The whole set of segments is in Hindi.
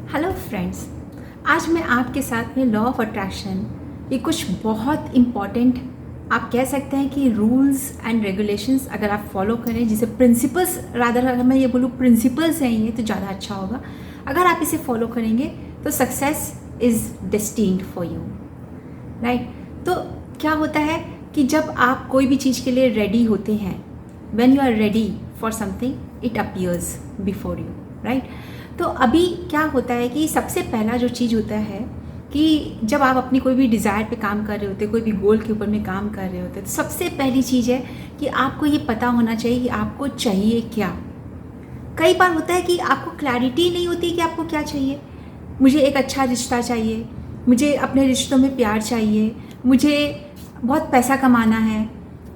हेलो फ्रेंड्स, आज मैं आपके साथ में लॉ ऑफ अट्रैक्शन ये कुछ बहुत इम्पॉर्टेंट आप कह सकते हैं कि रूल्स एंड रेगुलेशंस अगर आप फॉलो करें, जिसे प्रिंसिपल्स रादर अगर मैं ये बोलूँ प्रिंसिपल्स हैं ये तो ज़्यादा अच्छा होगा। अगर आप इसे फॉलो करेंगे तो success is destined for you, right. तो क्या होता है कि जब आप कोई भी चीज़ के लिए रेडी होते हैं, when you are ready for something it appears before you, right. तो अभी क्या होता है कि सबसे पहला जो चीज़ होता है कि जब आप अपनी कोई भी डिज़ायर पे काम कर रहे होते, कोई भी गोल के ऊपर में काम कर रहे होते, तो सबसे पहली चीज़ है कि आपको ये पता होना चाहिए कि आपको चाहिए क्या। कई बार होता है कि आपको क्लैरिटी नहीं होती कि आपको क्या चाहिए। मुझे एक अच्छा रिश्ता चाहिए, मुझे अपने रिश्तों में प्यार चाहिए, मुझे बहुत पैसा कमाना है,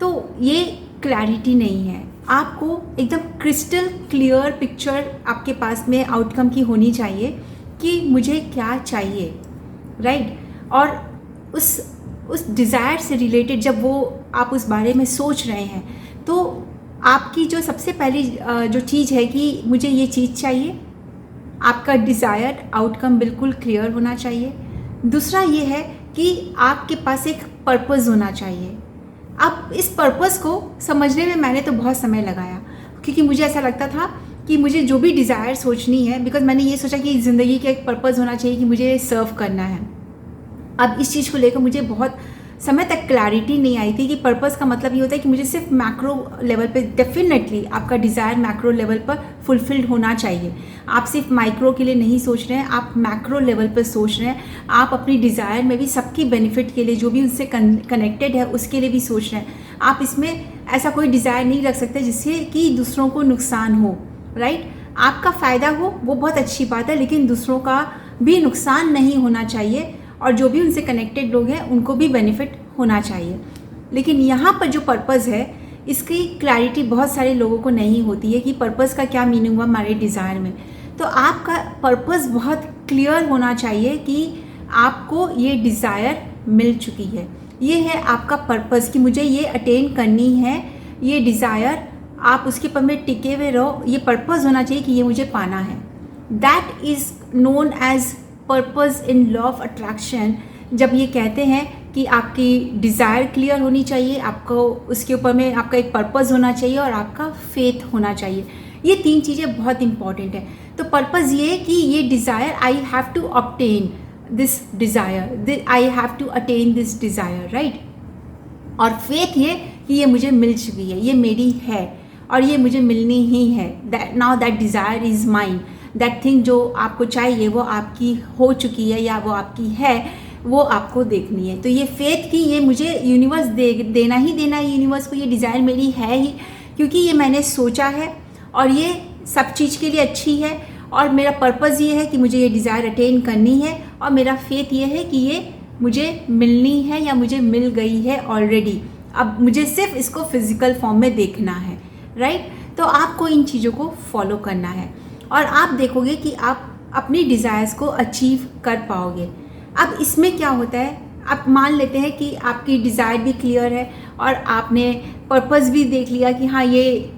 तो ये क्लैरिटी नहीं है। आपको एकदम क्रिस्टल क्लियर पिक्चर आपके पास में आउटकम की होनी चाहिए कि मुझे क्या चाहिए, राइट। और उस डिज़ायर से रिलेटेड जब वो आप उस बारे में सोच रहे हैं तो आपकी जो सबसे पहली जो चीज़ है कि मुझे ये चीज़ चाहिए, आपका डिज़ायर आउटकम बिल्कुल क्लियर होना चाहिए। दूसरा ये है कि आपके पास एक पर्पस होना चाहिए। अब इस पर्पस को समझने में मैंने तो बहुत समय लगाया, क्योंकि मुझे ऐसा लगता था कि मुझे जो भी डिज़ायर सोचनी है, बिकॉज मैंने ये सोचा कि ज़िंदगी का एक पर्पस होना चाहिए कि मुझे सर्व करना है। अब इस चीज़ को लेकर मुझे बहुत समय तक क्लैरिटी नहीं आई थी कि पर्पस का मतलब ये होता है कि मुझे सिर्फ मैक्रो लेवल पे, डेफिनेटली आपका डिज़ायर मैक्रो लेवल पर फुलफिल्ड होना चाहिए। आप सिर्फ माइक्रो के लिए नहीं सोच रहे हैं, आप मैक्रो लेवल पर सोच रहे हैं। आप अपनी डिज़ायर में भी सबकी बेनिफिट के लिए, जो भी उनसे कनेक्टेड है उसके लिए भी सोच रहे हैं। आप इसमें ऐसा कोई डिज़ायर नहीं रख सकते जिससे कि दूसरों को नुकसान हो, राइट। आपका फ़ायदा हो वो बहुत अच्छी बात है, लेकिन दूसरों का भी नुकसान नहीं होना चाहिए और जो भी उनसे कनेक्टेड लोग हैं उनको भी बेनिफिट होना चाहिए। लेकिन यहाँ पर जो पर्पस है इसकी क्लैरिटी बहुत सारे लोगों को नहीं होती है कि पर्पस का क्या मीनिंग हुआ हमारे डिज़ायर में। तो आपका पर्पस बहुत क्लियर होना चाहिए कि आपको ये डिज़ायर मिल चुकी है, ये है आपका पर्पस कि मुझे ये अटेन करनी है, ये डिज़ायर आप उसके पर में टिके हुए रहो। ये पर्पस होना चाहिए कि ये मुझे पाना है। That is known as purpose in law of attraction. जब ये कहते हैं कि आपकी डिज़ायर क्लियर होनी चाहिए, आपको उसके ऊपर में आपका एक पर्पस होना चाहिए और आपका फेथ होना चाहिए। ये तीन चीज़ें बहुत इंपॉर्टेंट है। तो पर्पस ये कि ये desire I have to obtain this desire, I have to attain this desire, right. और फेथ ये कि ये मुझे मिल चुकी है, ये मेरी है और ये मुझे मिलनी ही है। That now that desire is mine. That thing जो आपको चाहिए वो आपकी हो चुकी है या वो आपकी है, वो आपको देखनी है। तो ये फेथ कि ये मुझे यूनिवर्स देना ही देना है, यूनिवर्स को ये डिज़ायर मेरी है ही, क्योंकि ये मैंने सोचा है और ये सब चीज़ के लिए अच्छी है और मेरा पर्पज़ ये है कि मुझे ये डिज़ायर अटेन करनी है और मेरा फेथ ये है कि ये मुझे मिलनी है या मुझे मिल गई है ऑलरेडी। अब मुझे सिर्फ इसको फिज़िकल फॉर्म में देखना है, राइट। तो आपको इन चीज़ों को फॉलो करना है और आप देखोगे कि आप अपनी डिज़ायर्स को अचीव कर पाओगे। अब इसमें क्या होता है, आप मान लेते हैं कि आपकी डिज़ायर भी क्लियर है और आपने पर्पस भी देख लिया कि हाँ ये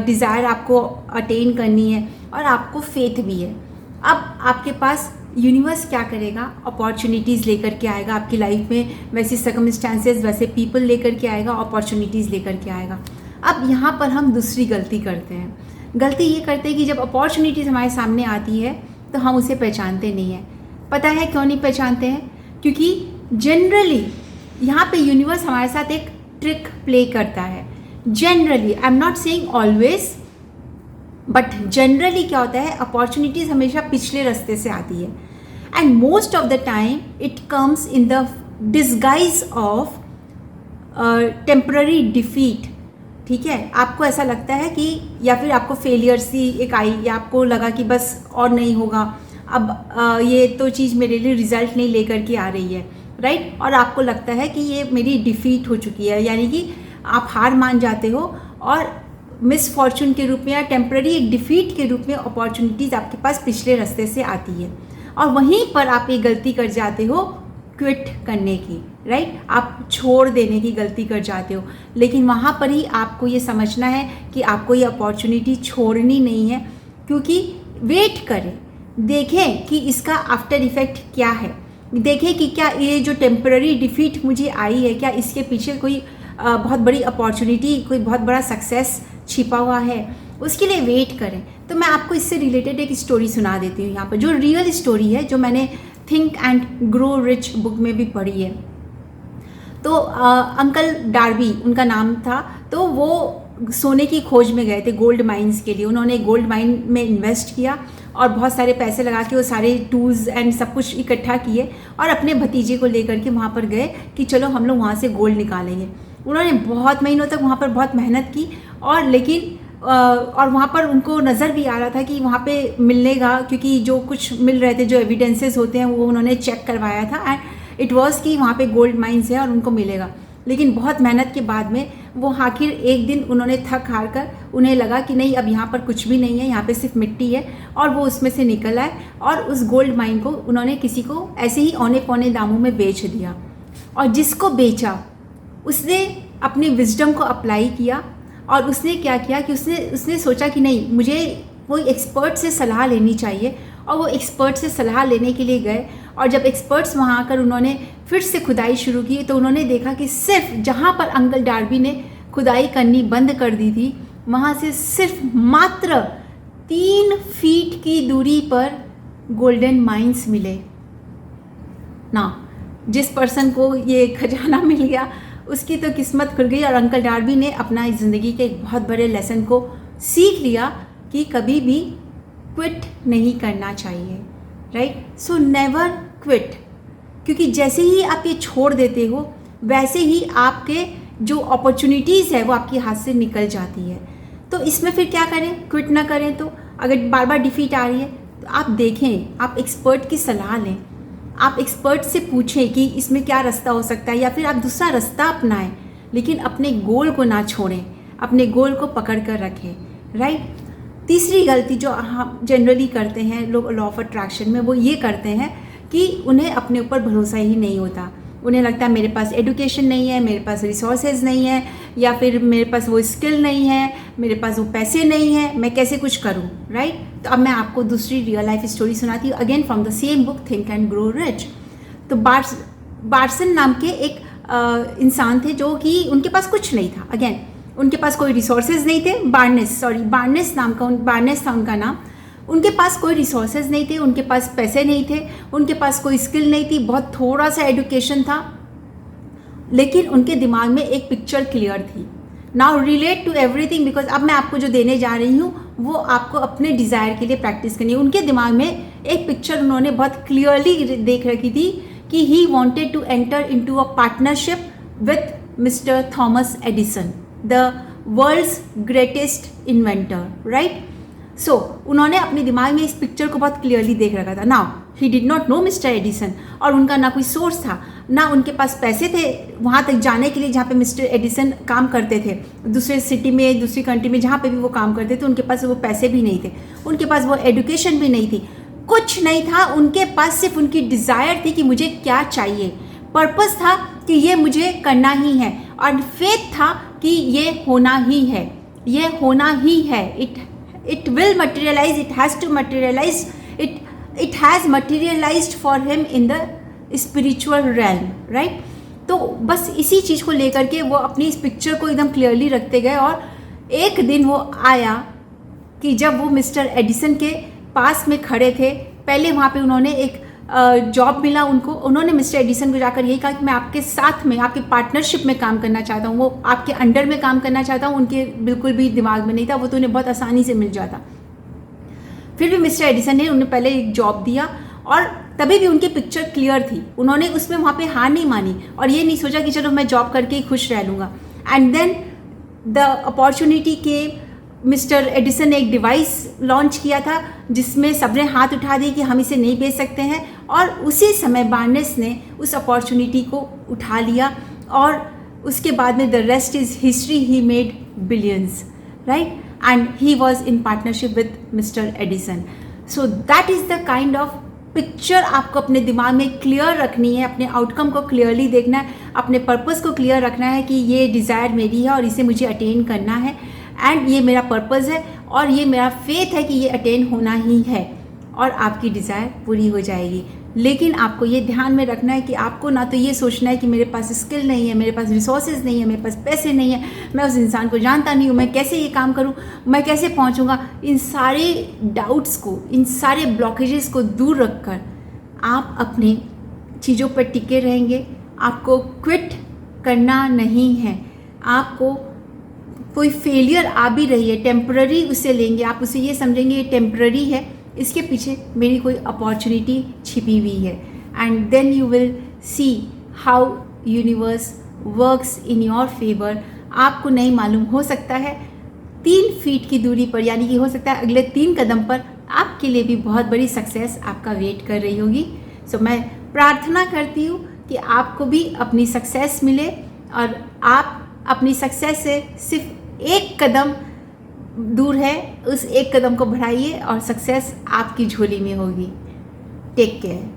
डिज़ायर आपको अटेन करनी है और आपको फेथ भी है। अब आपके पास यूनिवर्स क्या करेगा, अपॉर्चुनिटीज़ लेकर के आएगा आपकी लाइफ में, वैसे सर्कमस्टांसेस, वैसे पीपल लेकर के आएगा, अपॉर्चुनिटीज़ लेकर के आएगा। अब यहाँ पर हम दूसरी गलती करते हैं। गलती ये करते हैं कि जब अपॉर्चुनिटीज़ हमारे सामने आती है तो हम उसे पहचानते नहीं हैं। पता है क्यों नहीं पहचानते हैं? क्योंकि जनरली यहाँ पे यूनिवर्स हमारे साथ एक ट्रिक प्ले करता है। Generally, I am not saying always, but generally क्या होता है, अपॉर्चुनिटीज़ हमेशा पिछले रास्ते से आती है and most of the time it comes in the disguise of temporary defeat. ठीक है, आपको ऐसा लगता है कि या फिर आपको फेलियर्स ही एक आई या आपको लगा कि बस और नहीं होगा, अब ये तो चीज़ मेरे लिए रिजल्ट नहीं लेकर के आ रही है, राइट। और आपको लगता है कि ये मेरी डिफ़ीट हो चुकी है, यानी कि आप हार मान जाते हो और मिस फॉर्चून के रूप में या टेम्पररी एक डिफ़ीट के रूप में अपॉर्चुनिटीज़ आपके पास पिछले रास्ते से आती है और वहीं पर आप ये गलती कर जाते हो क्विट करने की, राइट। आप छोड़ देने की गलती कर जाते हो। लेकिन वहाँ पर ही आपको ये समझना है कि आपको ये अपॉर्चुनिटी छोड़नी नहीं है, क्योंकि वेट करें, देखें कि इसका आफ्टर इफ़ेक्ट क्या है, देखें कि क्या ये जो टेम्पररी डिफीट मुझे आई है, क्या इसके पीछे कोई बहुत बड़ी अपॉर्चुनिटी, कोई बहुत बड़ा सक्सेस छिपा हुआ है, उसके लिए वेट करें। तो मैं आपको इससे रिलेटेड एक स्टोरी सुना देती हूँ यहाँ पर, जो रियल स्टोरी है, जो मैंने think and grow rich book में भी पढ़ी है। तो अंकल डार्बी उनका नाम था। तो वो सोने की खोज में गए थे, गोल्ड माइंस के लिए। उन्होंने गोल्ड माइन में इन्वेस्ट किया और बहुत सारे पैसे लगा के वो सारे टूल्स एंड सब कुछ इकट्ठा किए और अपने भतीजे को लेकर के वहाँ पर गए कि चलो हम लोग वहाँ से गोल्ड निकालेंगे। उन्होंने बहुत महीनों तक वहाँ पर बहुत मेहनत की और लेकिन और वहाँ पर उनको नज़र भी आ रहा था कि वहाँ पे मिलेगा, क्योंकि जो कुछ मिल रहे थे, जो एविडेंसेस होते हैं, वो उन्होंने चेक करवाया था एंड इट वाज कि वहाँ पे गोल्ड माइंस है और उनको मिलेगा। लेकिन बहुत मेहनत के बाद में वो आखिर एक दिन उन्होंने थक हार कर उन्हें लगा कि नहीं, अब यहाँ पर कुछ भी नहीं है, यहाँ पे सिर्फ मिट्टी है, और वो उसमें से निकल आए और उस गोल्ड माइन को उन्होंने किसी को ऐसे ही औने पौने दामों में बेच दिया। और जिसको बेचा उसने अपनी विजडम को अप्लाई किया और उसने क्या किया कि उसने सोचा कि नहीं, मुझे कोई एक्सपर्ट से सलाह लेनी चाहिए। और वो एक्सपर्ट से सलाह लेने के लिए गए और जब एक्सपर्ट्स वहाँ आकर उन्होंने फिर से खुदाई शुरू की तो उन्होंने देखा कि सिर्फ जहाँ पर अंकल डार्बी ने खुदाई करनी बंद कर दी थी, वहाँ से सिर्फ मात्र 3 फीट की दूरी पर गोल्डन माइंस मिले ना। जिस पर्सन को ये खजाना मिल गया उसकी तो किस्मत खुल गई और अंकल डार्बी ने अपना ज़िंदगी के एक बहुत बड़े लेसन को सीख लिया कि कभी भी क्विट नहीं करना चाहिए, राइट। सो नेवर क्विट, क्योंकि जैसे ही आप ये छोड़ देते हो वैसे ही आपके जो अपॉर्चुनिटीज़ है वो आपके हाथ से निकल जाती है। तो इसमें फिर क्या करें, क्विट ना करें। तो अगर बार बार डिफीट आ रही है तो आप देखें, आप एक्सपर्ट की सलाह लें, आप एक्सपर्ट से पूछें कि इसमें क्या रास्ता हो सकता है, या फिर आप दूसरा रास्ता अपनाएं, लेकिन अपने गोल को ना छोड़ें, अपने गोल को पकड़ कर रखें, राइट। तीसरी गलती जो हम जनरली करते हैं लोग लॉ ऑफ अट्रैक्शन में, वो ये करते हैं कि उन्हें अपने ऊपर भरोसा ही नहीं होता। उन्हें लगता है मेरे पास एजुकेशन नहीं है, मेरे पास रिसोर्सेज नहीं है, या फिर मेरे पास वो स्किल नहीं है, मेरे पास वो पैसे नहीं है, मैं कैसे कुछ करूं, राइट। तो अब मैं आपको दूसरी रियल लाइफ स्टोरी सुनाती हूँ, again from the same book think and grow rich. तो बार्सन नाम के एक इंसान थे जो कि उनके पास कुछ नहीं था। अगेन उनके पास कोई रिसोर्सेज नहीं थे। बार्नेस था उनका नाम। उनके पास कोई रिसोर्सेज नहीं थे, उनके पास पैसे नहीं थे, उनके पास कोई स्किल नहीं थी, बहुत थोड़ा सा एजुकेशन था, लेकिन उनके दिमाग में एक पिक्चर क्लियर थी। Now relate to everything, because अब मैं आपको जो देने जा रही हूँ वो आपको अपने डिज़ायर के लिए प्रैक्टिस करनी है। उनके दिमाग में एक पिक्चर उन्होंने बहुत क्लियरली देख रखी थी कि he wanted to enter into a partnership with mister Thomas Edison, the world's greatest inventor, right. So उन्होंने अपने दिमाग में इस पिक्चर को बहुत क्लियरली देख रखा था। Now he did not know mister Edison, और उनका ना कोई सोर्स था, ना उनके पास पैसे थे वहाँ तक जाने के लिए जहाँ पे मिस्टर एडिसन काम करते थे। दूसरे सिटी में, दूसरी कंट्री में, जहाँ पे भी वो काम करते थे, उनके पास वो पैसे भी नहीं थे, उनके पास वो एजुकेशन भी नहीं थी, कुछ नहीं था। उनके पास सिर्फ उनकी डिज़ायर थी कि मुझे क्या चाहिए, पर्पस था कि ये मुझे करना ही है, और फेथ था कि ये होना ही है, ये होना ही है। It will materialize, it has to materialize, it has materialized for him in the spiritual realm, right। तो बस इसी चीज़ को लेकर के वो अपनी इस पिक्चर को एकदम क्लियरली रखते गए, और एक दिन वो आया कि जब वो मिस्टर एडिसन के पास में खड़े थे, पहले वहाँ पे उन्होंने एक जॉब मिला उनको। उन्होंने मिस्टर एडिसन को जाकर यही कहा कि मैं आपके साथ में, आपके पार्टनरशिप में काम करना चाहता हूँ, वो आपके अंडर में काम करना चाहता हूँ। उनके बिल्कुल भी दिमाग में नहीं था, वो तो उन्हें बहुत आसानी से मिल जाता। फिर भी मिस्टर एडिसन ने उन्हें पहले एक जॉब दिया, और तभी भी उनकी पिक्चर क्लियर थी। उन्होंने उसमें वहाँ पे हार नहीं मानी और ये नहीं सोचा कि चलो मैं जॉब करके ही खुश रह लूँगा। एंड देन द अपॉर्चुनिटी के मिस्टर एडिसन ने एक डिवाइस लॉन्च किया था जिसमें सबने हाथ उठा दिए कि हम इसे नहीं बेच सकते हैं, और उसी समय बार्नेस ने उस अपॉर्चुनिटी को उठा लिया, और उसके बाद में the rest is history, he made billions, right, and he was in partnership with mister Edison. So that is the kind of picture आपको अपने दिमाग में क्लियर रखनी है, अपने आउटकम को क्लियरली देखना है, अपने पर्पस को क्लियर रखना है कि ये डिज़ायर मेरी है और इसे मुझे अटेन करना है, एंड ये मेरा पर्पस है और ये मेरा फेथ है कि ये अटेन होना ही है। और आपकी डिज़ायर पूरी हो जाएगी। लेकिन आपको ये ध्यान में रखना है कि आपको ना तो ये सोचना है कि मेरे पास स्किल नहीं है, मेरे पास रिसोर्सेज नहीं है, मेरे पास पैसे नहीं है, मैं उस इंसान को जानता नहीं हूँ, मैं कैसे ये काम करूँ, मैं कैसे पहुँचूँगा। इन सारे डाउट्स को, इन सारे ब्लॉकेजेस को दूर रखकर आप अपने चीज़ों पर टिके रहेंगे। आपको क्विट करना नहीं है। आपको कोई फेलियर आ भी रही है, टेम्पररी उसे लेंगे, आप उसे ये समझेंगे ये टेम्पररी है, इसके पीछे मेरी कोई अपॉर्चुनिटी छिपी हुई है। And then you will see how universe works in your favour. आपको नहीं मालूम, हो सकता है 3 फीट की दूरी पर, यानी कि हो सकता है अगले 3 कदम पर आपके लिए भी बहुत बड़ी सक्सेस आपका वेट कर रही होगी। सो मैं प्रार्थना करती हूँ कि आपको भी अपनी सक्सेस मिले और आप अपनी सक्सेस से सिर्फ एक कदम दूर है, उस एक कदम को बढ़ाइए और सक्सेस आपकी झोली में होगी। Take care.